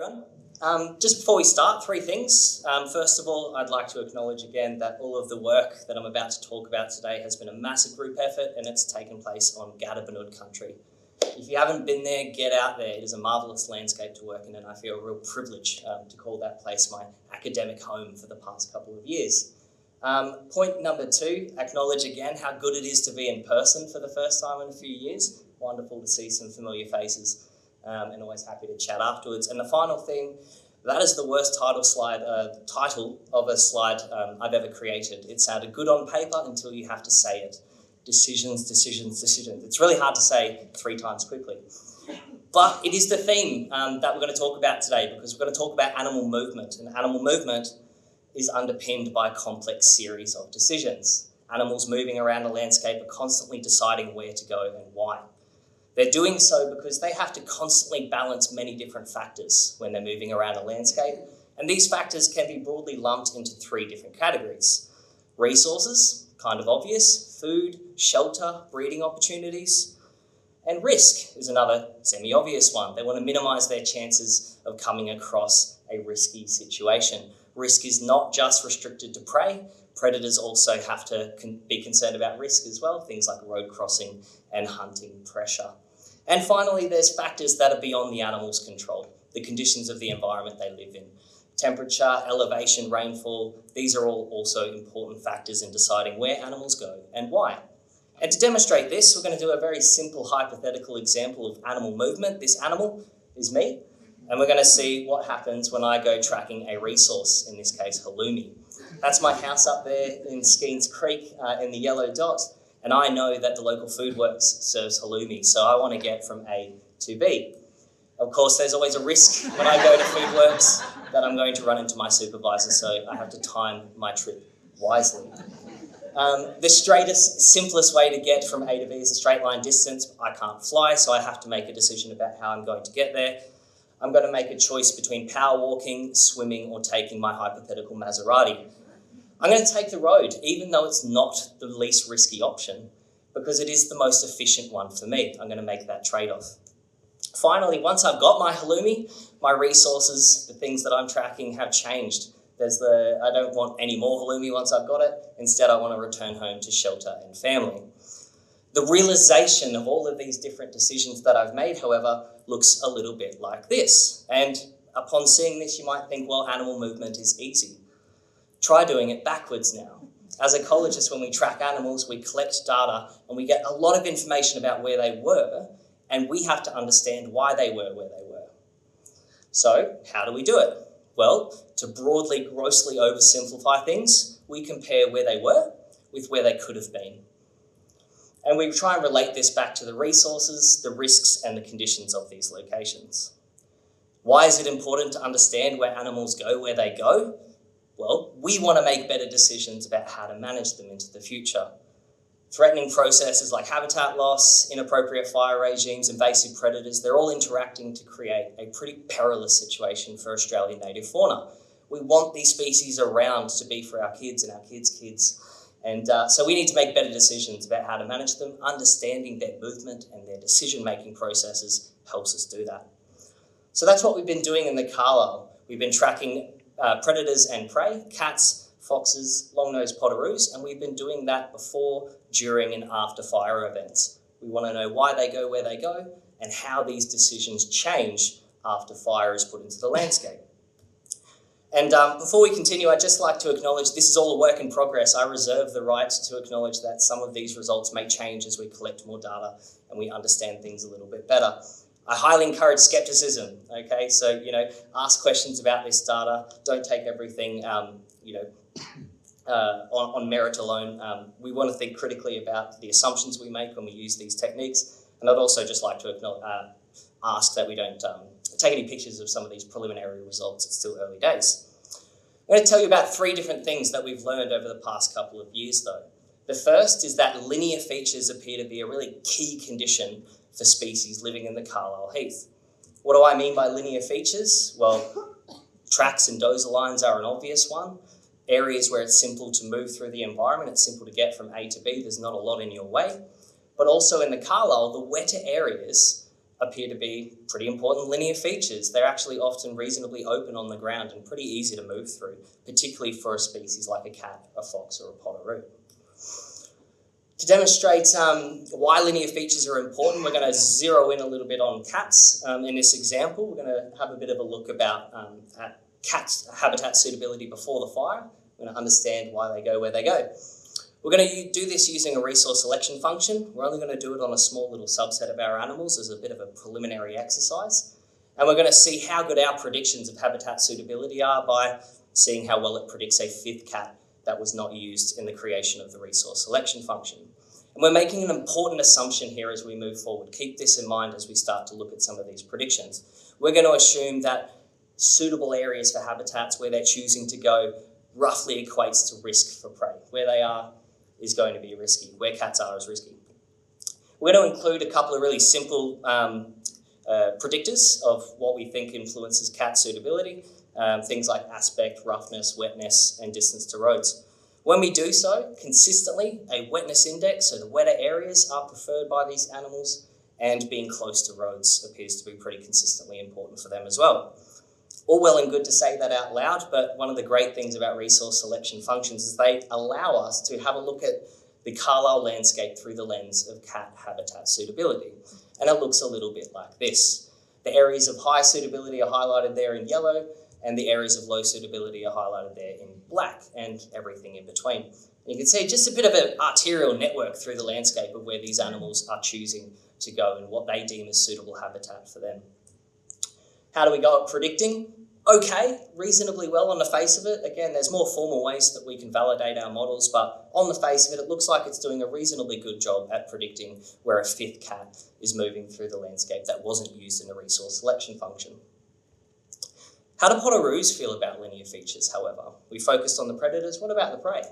everyone. Just before we start, three things. First of all, I'd like to acknowledge again that all of the work that I'm about to talk about today has been a massive group effort and it's taken place on Gadabanud country. If you haven't been there, get out there. It is a marvellous landscape to work in and I feel a real privilege to call that place my academic home for the past couple of years. Point number two, acknowledge again how good it is to be in person for the first time in a few years. Wonderful to see some familiar faces. And always happy to chat afterwards. And the final thing, that is the worst title of a slide I've ever created. It sounded good on paper until you have to say it. Decisions, decisions, decisions. It's really hard to say 3 times quickly. But it is the theme that we're going to talk about today because we're going to talk about animal movement. And animal movement is underpinned by a complex series of decisions. Animals moving around the landscape are constantly deciding where to go and why. They're doing so because they have to constantly balance many different factors when they're moving around a landscape, and these factors can be broadly lumped into 3 different categories. Resources, kind of obvious, food, shelter, breeding opportunities, and risk is another semi-obvious one. They want to minimise their chances of coming across a risky situation. Risk is not just restricted to prey. Predators also have to be concerned about risk as well, things like road crossing and hunting pressure. And finally, there's factors that are beyond the animal's control, the conditions of the environment they live in. Temperature, elevation, rainfall, these are all also important factors in deciding where animals go and why. And to demonstrate this, we're going to do a very simple hypothetical example of animal movement. This animal is me, and we're going to see what happens when I go tracking a resource, in this case, halloumi. That's my house up there in Skeens Creek in the yellow dot, and I know that the local food works serves halloumi, so I want to get from A to B. Of course, there's always a risk when I go to Foodworks that I'm going to run into my supervisor, so I have to time my trip wisely. The straightest, simplest way to get from A to B is a straight line distance. I can't fly, so I have to make a decision about how I'm going to get there. I'm going to make a choice between power walking, swimming, or taking my hypothetical Maserati. I'm going to take the road, even though it's not the least risky option, because it is the most efficient one for me. I'm going to make that trade-off. Finally, once I've got my halloumi, my resources, the things that I'm tracking have changed. I don't want any more halloumi once I've got it. Instead, I want to return home to shelter and family. The realization of all of these different decisions that I've made, however, looks a little bit like this. And upon seeing this, you might think, well, animal movement is easy. Try doing it backwards now. As ecologists, when we track animals, we collect data and we get a lot of information about where they were, and we have to understand why they were where they were. So, how do we do it? Well, to broadly, grossly oversimplify things, we compare where they were with where they could have been. And we try and relate this back to the resources, the risks, and the conditions of these locations. Why is it important to understand where animals go, where they go? Well, we want to make better decisions about how to manage them into the future. Threatening processes like habitat loss, inappropriate fire regimes, invasive predators, they're all interacting to create a pretty perilous situation for Australian native fauna. We want these species around to be for our kids and our kids' kids. And so we need to make better decisions about how to manage them. Understanding their movement and their decision-making processes helps us do that. So that's what we've been doing in the Carlisle. We've been tracking predators and prey, cats, foxes, long-nosed potoroos, and we've been doing that before, during, and after fire events. We want to know why they go where they go and how these decisions change after fire is put into the landscape. And before we continue, I'd just like to acknowledge this is all a work in progress. I reserve the right to acknowledge that some of these results may change as we collect more data and we understand things a little bit better. I highly encourage skepticism, okay? So, ask questions about this data. Don't take everything, on merit alone. We want to think critically about the assumptions we make when we use these techniques. And I'd also just like to ask that we don't take any pictures of some of these preliminary results. It's still early days. I'm going to tell you about 3 different things that we've learned over the past couple of years, though. The first is that linear features appear to be a really key condition for species living in the Carlisle Heath. What do I mean by linear features? Well, tracks and dozer lines are an obvious one. Areas where it's simple to move through the environment, it's simple to get from A to B, there's not a lot in your way. But also in the Carlisle, the wetter areas appear to be pretty important linear features. They're actually often reasonably open on the ground and pretty easy to move through, particularly for a species like a cat, a fox, or a potteroo. To demonstrate why linear features are important, we're going to zero in a little bit on cats. In this example, we're going to have a bit of a look about at cats' habitat suitability before the fire. We're going to understand why they go where they go. We're going to do this using a resource selection function. We're only going to do it on a small little subset of our animals as a bit of a preliminary exercise. And we're going to see how good our predictions of habitat suitability are by seeing how well it predicts a fifth cat that was not used in the creation of the resource selection function. And we're making an important assumption here as we move forward. Keep this in mind as we start to look at some of these predictions. We're going to assume that suitable areas for habitats where they're choosing to go roughly equates to risk for prey. Where they are is going to be risky. Where cats are is risky. We're going to include a couple of really simple predictors of what we think influences cat suitability, things like aspect, roughness, wetness, and distance to roads. When we do so, consistently, a wetness index, so the wetter areas are preferred by these animals, and being close to roads appears to be pretty consistently important for them as well. All well and good to say that out loud, but one of the great things about resource selection functions is they allow us to have a look at the Carlisle landscape through the lens of cat habitat suitability. And it looks a little bit like this. The areas of high suitability are highlighted there in yellow, and the areas of low suitability are highlighted there in black, and everything in between. And you can see just a bit of an arterial network through the landscape of where these animals are choosing to go and what they deem as suitable habitat for them. How do we go at predicting? Okay, reasonably well on the face of it. Again, there's more formal ways that we can validate our models, but on the face of it, it looks like it's doing a reasonably good job at predicting where a fifth cat is moving through the landscape that wasn't used in a resource selection function. How do potteroos feel about linear features, however? We focused on the predators, what about the prey?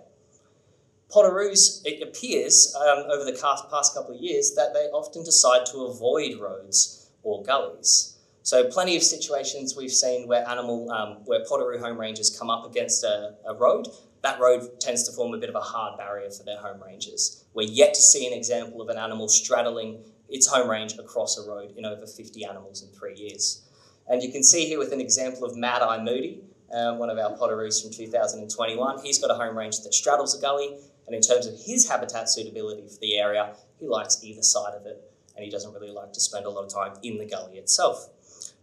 Potteroos, it appears over the past couple of years that they often decide to avoid roads or gullies. So plenty of situations we've seen where where potteroo home ranges come up against a road. That road tends to form a bit of a hard barrier for their home ranges. We're yet to see an example of an animal straddling its home range across a road in over 50 animals in 3 years. And you can see here with an example of Mad Eye Moody, one of our potteroos from 2021. He's got a home range that straddles a gully, and in terms of his habitat suitability for the area, he likes either side of it, and he doesn't really like to spend a lot of time in the gully itself.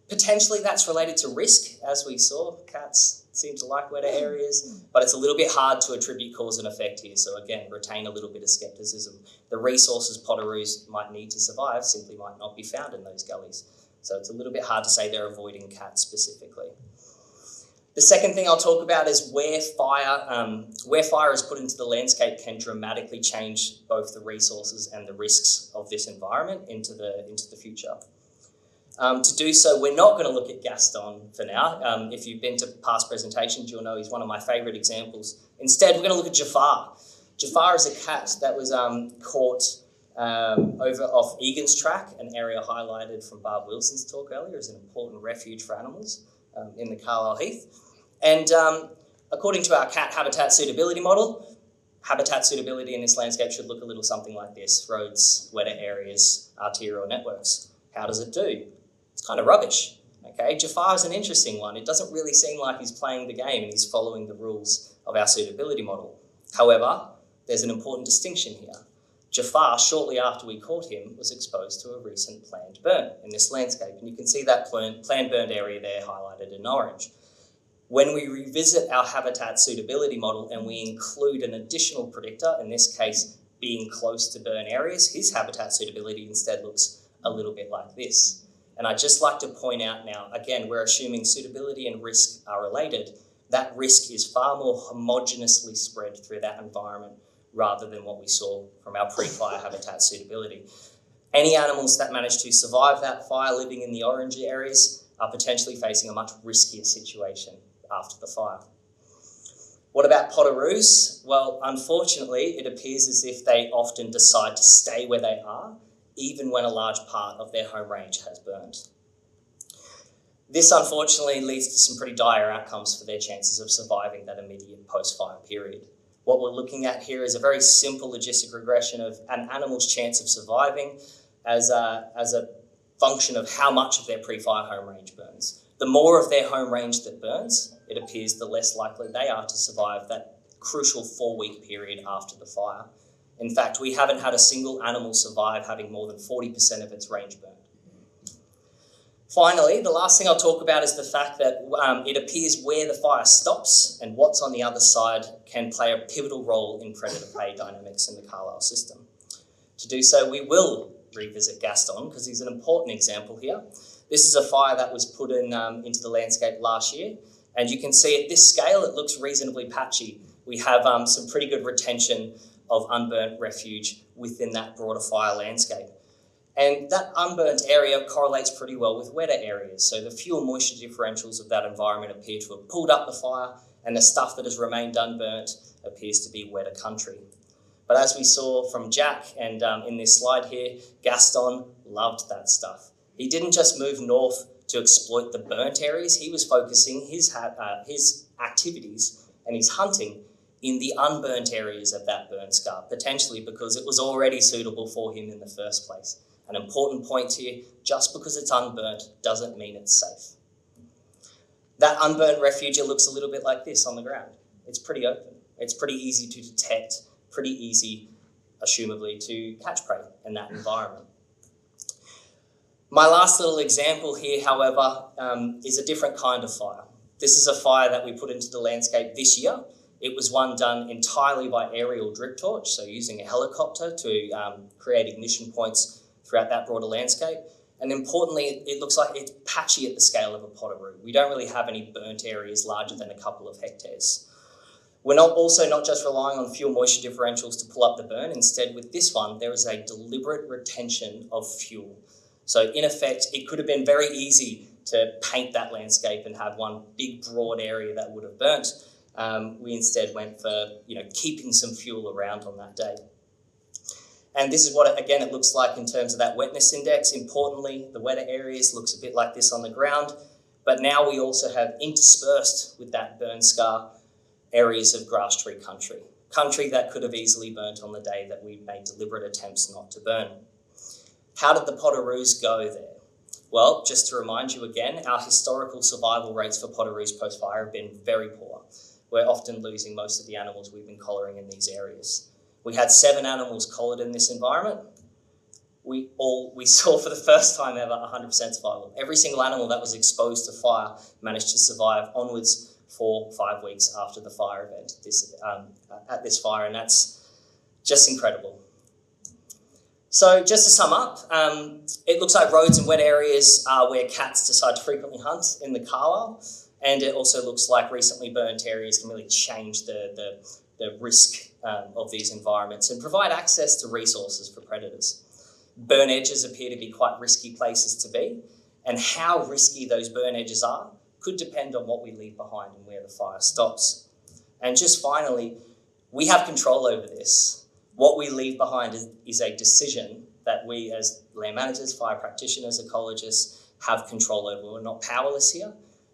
Potentially that's related to risk, as we saw. Cats seem to like wetter areas, but it's a little bit hard to attribute cause and effect here. So again, retain a little bit of skepticism. The resources potteroos might need to survive simply might not be found in those gullies. So it's a little bit hard to say they're avoiding cats specifically. The second thing I'll talk about is where fire is put into the landscape can dramatically change both the resources and the risks of this environment into the future. To do so, we're not going to look at Gaston for now. If you've been to past presentations, you'll know he's one of my favourite examples. Instead, we're going to look at Jafar. Jafar is a cat that was caught over off Egan's Track, an area highlighted from Barb Wilson's talk earlier as an important refuge for animals in the Carlisle Heath. And according to our cat habitat suitability model, habitat suitability in this landscape should look a little something like this: roads, wetter areas, arterial networks. How does it do? It's kind of rubbish. Okay, Jafar is an interesting one. It doesn't really seem like he's playing the game and he's following the rules of our suitability model. However, there's an important distinction here. Jafar, shortly after we caught him, was exposed to a recent planned burn in this landscape. And you can see that planned burned area there highlighted in orange. When we revisit our habitat suitability model and we include an additional predictor, in this case being close to burn areas, his habitat suitability instead looks a little bit like this. And I'd just like to point out now, again, we're assuming suitability and risk are related. That risk is far more homogeneously spread through that environment rather than what we saw from our pre-fire habitat suitability. Any animals that manage to survive that fire living in the orange areas are potentially facing a much riskier situation after the fire. What about potteroos? Well, unfortunately, it appears as if they often decide to stay where they are, even when a large part of their home range has burned. This unfortunately leads to some pretty dire outcomes for their chances of surviving that immediate post-fire period. What we're looking at here is a very simple logistic regression of an animal's chance of surviving as a function of how much of their pre-fire home range burns. The more of their home range that burns, it appears the less likely they are to survive that crucial 4-week period after the fire. In fact, we haven't had a single animal survive having more than 40% of its range burned. Finally, the last thing I'll talk about is the fact that it appears where the fire stops and what's on the other side can play a pivotal role in predator-prey dynamics in the Carlisle system. To do so, we will revisit Gaston because he's an important example here. This is a fire that was put in into the landscape last year, and you can see at this scale it looks reasonably patchy. We have some pretty good retention of unburnt refuge within that broader fire landscape. And that unburnt area correlates pretty well with wetter areas. So the fuel moisture differentials of that environment appear to have pulled up the fire, and the stuff that has remained unburnt appears to be wetter country. But as we saw from Jack and in this slide here, Gaston loved that stuff. He didn't just move north to exploit the burnt areas, he was focusing his activities and his hunting in the unburnt areas of that burnt scar, potentially because it was already suitable for him in the first place. An important point here, just because it's unburnt doesn't mean it's safe. That unburnt refuge looks a little bit like this on the ground. It's pretty open. It's pretty easy to detect, pretty easy, assumably, to catch prey in that environment. My last little example here, however, is a different kind of fire. This is a fire that we put into the landscape this year. It was one done entirely by aerial drip torch, so using a helicopter to create ignition points throughout that broader landscape. And importantly, it looks like it's patchy at the scale of a potaroo. We don't really have any burnt areas larger than a couple of hectares. We're also not just relying on fuel moisture differentials to pull up the burn. Instead, with this one, there is a deliberate retention of fuel. So in effect, it could have been very easy to paint that landscape and have one big broad area that would have burnt. We instead went for keeping some fuel around on that day. And this is what, again, it looks like in terms of that wetness index. Importantly, the wetter areas looks a bit like this on the ground, but now we also have interspersed with that burn scar areas of grass tree country that could have easily burnt on the day that we made deliberate attempts not to burn. How did the potaroos go there? Well, just to remind you again, our historical survival rates for potaroos post-fire have been very poor. We're often losing most of the animals we've been collaring in these areas. We had 7 animals collared in this environment. We saw for the first time ever 100% survival. Every single animal that was exposed to fire managed to survive onwards for 5 weeks after the fire event at this fire, and that's just incredible. So just to sum up, it looks like roads and wet areas are where cats decide to frequently hunt in the Carlisle, and it also looks like recently burnt areas can really change the risk of these environments and provide access to resources for predators. Burn edges appear to be quite risky places to be, and how risky those burn edges are could depend on what we leave behind and where the fire stops. And just finally, we have control over this. What we leave behind is a decision that we as land managers, fire practitioners, ecologists have control over. We're not powerless here.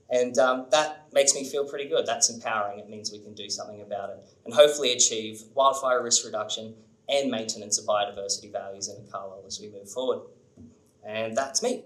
And that makes me feel pretty good. That's empowering. It means we can do something about it and hopefully achieve wildfire risk reduction and maintenance of biodiversity values in the Carlisle as we move forward. And that's me.